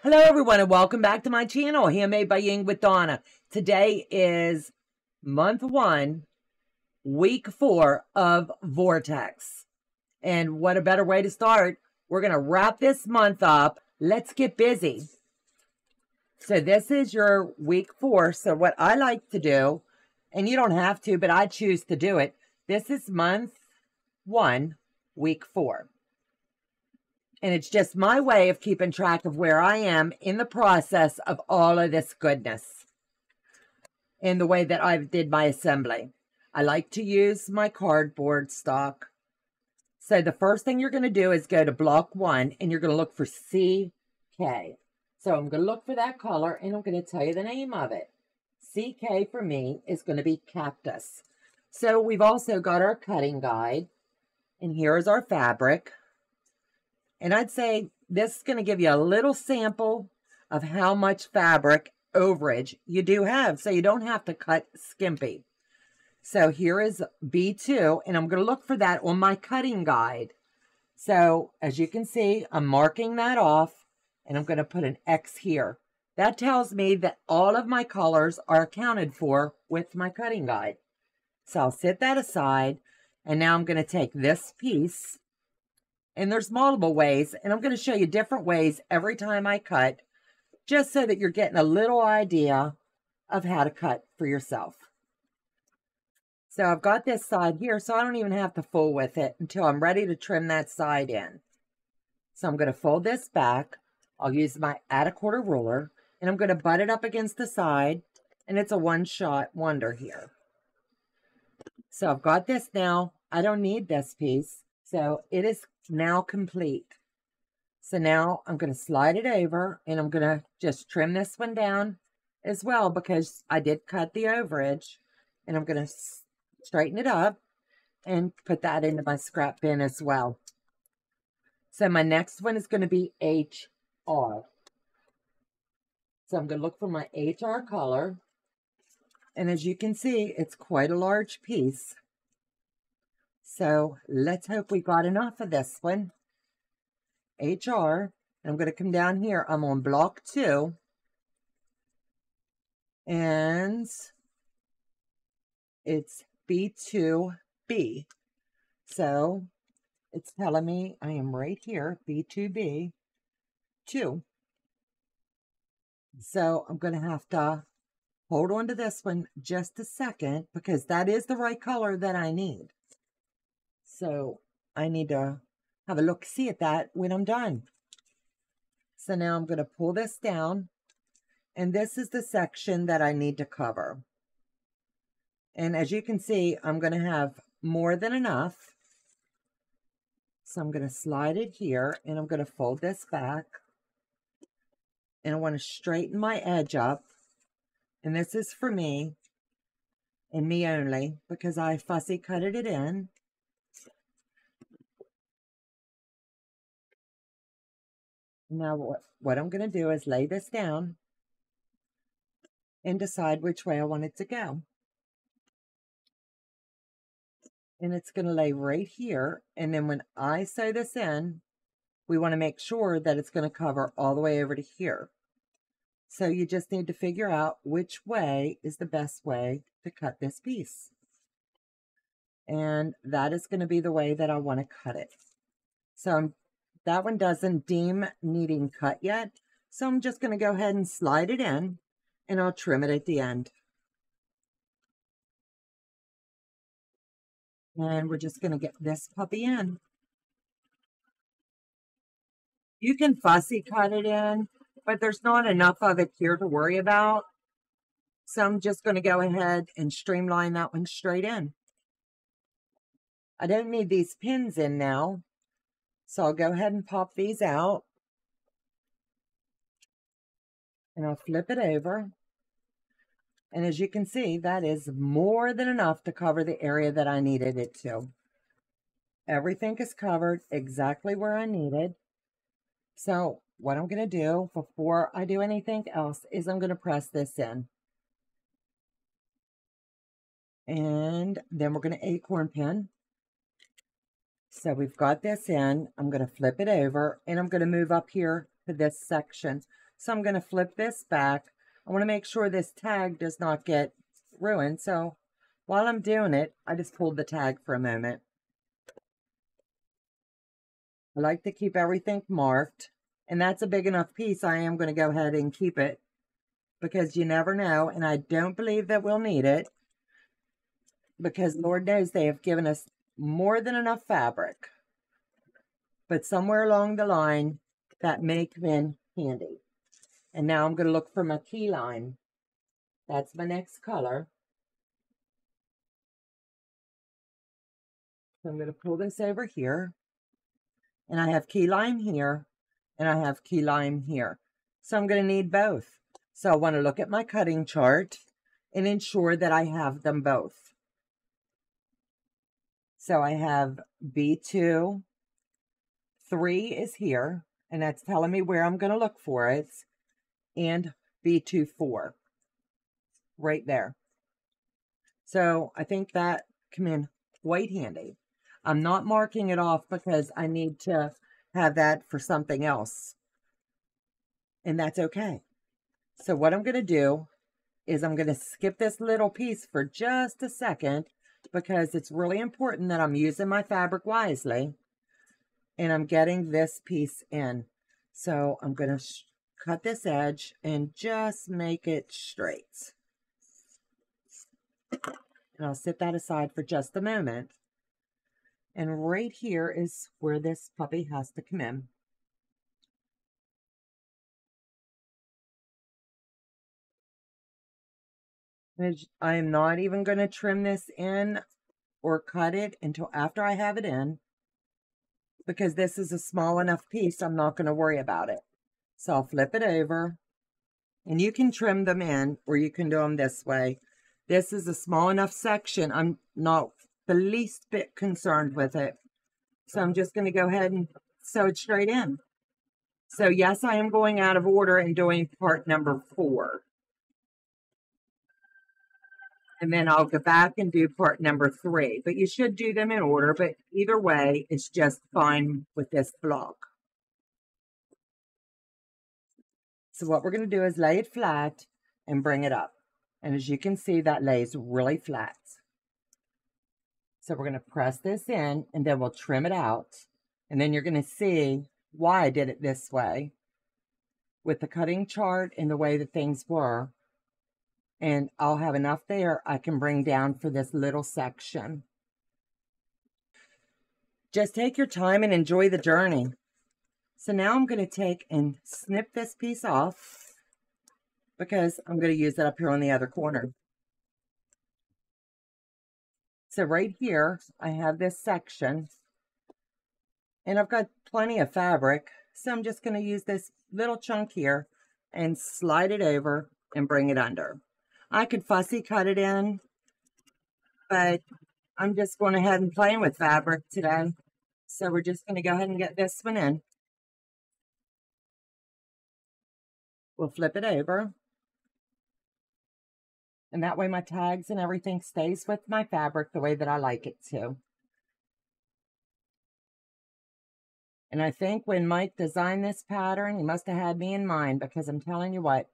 Hello everyone and welcome back to my channel, Handmade by Ying with Donna. Today is month 1, week 4 of Vortex. And what a better way to start. We're going to wrap this month up. Let's get busy. So this is your week 4. So what I like to do, and you don't have to, but I choose to do it. This is month 1, week 4. And it's just my way of keeping track of where I am in the process of all of this goodness. In the way that I did my assembly. I like to use my cardboard stock. So the first thing you're going to do is go to block 1 and you're going to look for CK. So I'm going to look for that color and I'm going to tell you the name of it. CK for me is going to be cactus. So we've also got our cutting guide. And here is our fabric. And I'd say this is going to give you a little sample of how much fabric overage you do have. So you don't have to cut skimpy. So here is B2. And I'm going to look for that on my cutting guide. So as you can see, I'm marking that off. And I'm going to put an X here. That tells me that all of my colors are accounted for with my cutting guide. So I'll set that aside. And now I'm going to take this piece. And there's multiple ways, and I'm going to show you different ways every time I cut, just so that you're getting a little idea of how to cut for yourself. So I've got this side here, so I don't even have to fool with it until I'm ready to trim that side in. So I'm going to fold this back. I'll use my add a quarter ruler, and I'm going to butt it up against the side, and it's a one-shot wonder here. So I've got this now. I don't need this piece, so it is now complete. So now I'm going to slide it over and I'm going to just trim this one down as well because I did cut the overage, and I'm going to straighten it up and put that into my scrap bin as well. So my next one is going to be HR. So I'm going to look for my HR color, and as you can see, it's quite a large piece. So let's hope we got enough of this one. HR. I'm going to come down here. I'm on block 2. And it's B2B. So it's telling me I am right here, B2B 2. So I'm going to have to hold on to this one just a second because that is the right color that I need. So I need to have a look-see at that when I'm done. So now I'm going to pull this down. And this is the section that I need to cover. And as you can see, I'm going to have more than enough. So I'm going to slide it here. And I'm going to fold this back. And I want to straighten my edge up. And this is for me. And me only. Because I fussy cutted it in. Now, what I'm going to do is lay this down and decide which way I want it to go. And it's going to lay right here. And then when I sew this in, we want to make sure that it's going to cover all the way over to here. So you just need to figure out which way is the best way to cut this piece. And that is going to be the way that I want to cut it. So that one doesn't deem needing cut yet. So I'm just going to go ahead and slide it in. And I'll trim it at the end. And we're just going to get this puppy in. You can fussy cut it in, but there's not enough of it here to worry about. So I'm just going to go ahead and streamline that one straight in. I don't need these pins in now. So I'll go ahead and pop these out. And I'll flip it over. And as you can see, that is more than enough to cover the area that I needed it to. Everything is covered exactly where I needed. So what I'm going to do before I do anything else is I'm going to press this in. And then we're going to acorn pin. So we've got this in. I'm going to flip it over and I'm going to move up here to this section. So I'm going to flip this back. I want to make sure this tag does not get ruined. So while I'm doing it, I just pulled the tag for a moment. I like to keep everything marked. And that's a big enough piece. I am going to go ahead and keep it because you never know. And I don't believe that we'll need it because Lord knows they have given us more than enough fabric. But somewhere along the line, that may come in handy. And now I'm going to look for my key lime. That's my next color. So I'm going to pull this over here. And I have key lime here. And I have key lime here. So I'm going to need both. So I want to look at my cutting chart and ensure that I have them both. So I have B2. 3 is here. And that's telling me where I'm going to look for it. And B24. Right there. So I think that come in quite handy. I'm not marking it off because I need to have that for something else. And that's okay. So what I'm going to do is I'm going to skip this little piece for just a second because it's really important that I'm using my fabric wisely and I'm getting this piece in. So I'm going to cut this edge and just make it straight. And I'll set that aside for just a moment. And right here is where this puppy has to come in. I am not even going to trim this in or cut it until after I have it in. Because this is a small enough piece, I'm not going to worry about it. So I'll flip it over. And you can trim them in or you can do them this way. This is a small enough section. I'm not the least bit concerned with it. So I'm just going to go ahead and sew it straight in. So yes, I am going out of order and doing part number 4. And then I'll go back and do part number 3. But you should do them in order. But either way, it's just fine with this block. So what we're going to do is lay it flat and bring it up. And as you can see, that lays really flat. So we're going to press this in and then we'll trim it out. And then you're going to see why I did it this way with the cutting chart and the way that things were. And I'll have enough there I can bring down for this little section. Just take your time and enjoy the journey. So now I'm going to take and snip this piece off because I'm going to use it up here on the other corner. So right here, I have this section and I've got plenty of fabric. So I'm just going to use this little chunk here and slide it over and bring it under. I could fussy cut it in, but I'm just going ahead and playing with fabric today. So we're just going to go ahead and get this one in. We'll flip it over. And that way my tags and everything stays with my fabric the way that I like it to. And I think when Mike designed this pattern, he must have had me in mind because I'm telling you what,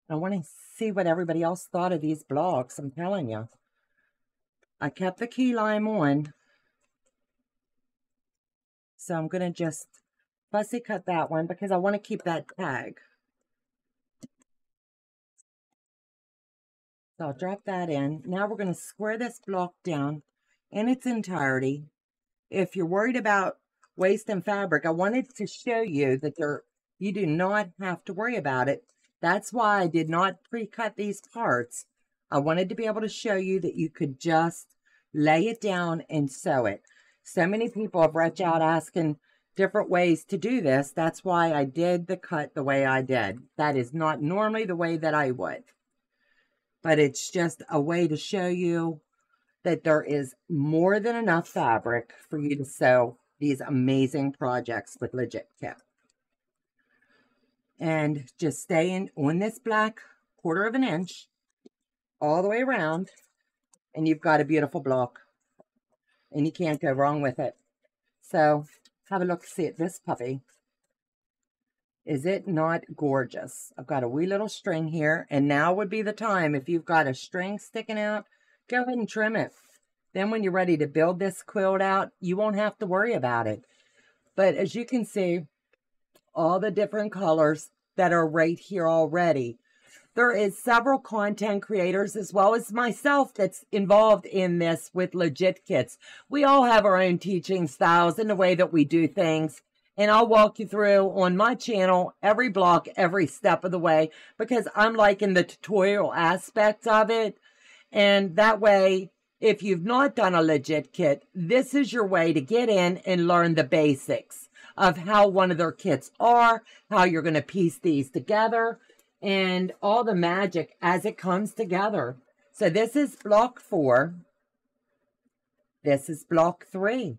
I want to see what everybody else thought of these blocks. I'm telling you. I kept the key lime on. So I'm going to just fussy cut that one because I want to keep that tag. So I'll drop that in. Now we're going to square this block down in its entirety. If you're worried about wasting fabric, I wanted to show you that you do not have to worry about it. That's why I did not pre-cut these parts. I wanted to be able to show you that you could just lay it down and sew it. So many people have reached out asking different ways to do this. That's why I did the cut the way I did. That is not normally the way that I would. But it's just a way to show you that there is more than enough fabric for you to sew these amazing projects with legit tip. And just stay on this black 1/4 inch all the way around, and you've got a beautiful block. And you can't go wrong with it. So have a look, see at this puppy. Is it not gorgeous? I've got a wee little string here, and now would be the time, if you've got a string sticking out, go ahead and trim it. Then when you're ready to build this quilt out, you won't have to worry about it. But as you can see, all the different colors that are right here already. There is several content creators as well as myself that's involved in this with legit kits. We all have our own teaching styles and the way that we do things. And I'll walk you through on my channel every block, every step of the way, because I'm liking the tutorial aspect of it. And that way, if you've not done a legit kit, this is your way to get in and learn the basics of how one of their kits are, how you're going to piece these together, and all the magic as it comes together. So this is block 4. This is block 3.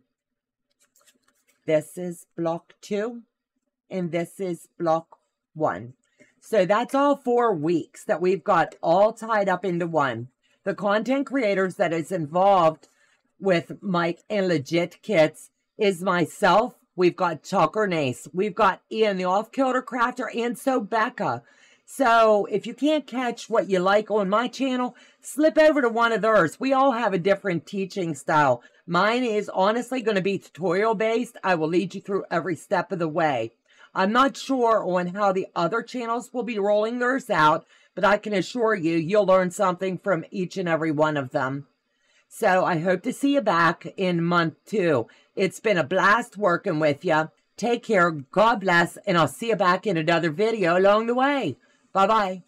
This is block 2. And this is block 1. So that's all 4 weeks that we've got all tied up into one. The content creators that is involved with Mike and Legit Kits is myself. We've got Tucker Nace. We've got Ian, the off-kilter crafter, and so Becca. So if you can't catch what you like on my channel, slip over to one of theirs. We all have a different teaching style. Mine is honestly going to be tutorial based. I will lead you through every step of the way. I'm not sure on how the other channels will be rolling theirs out, but I can assure you, you'll learn something from each and every one of them. So I hope to see you back in month 2. It's been a blast working with you. Take care, God bless, and I'll see you back in another video along the way. Bye-bye.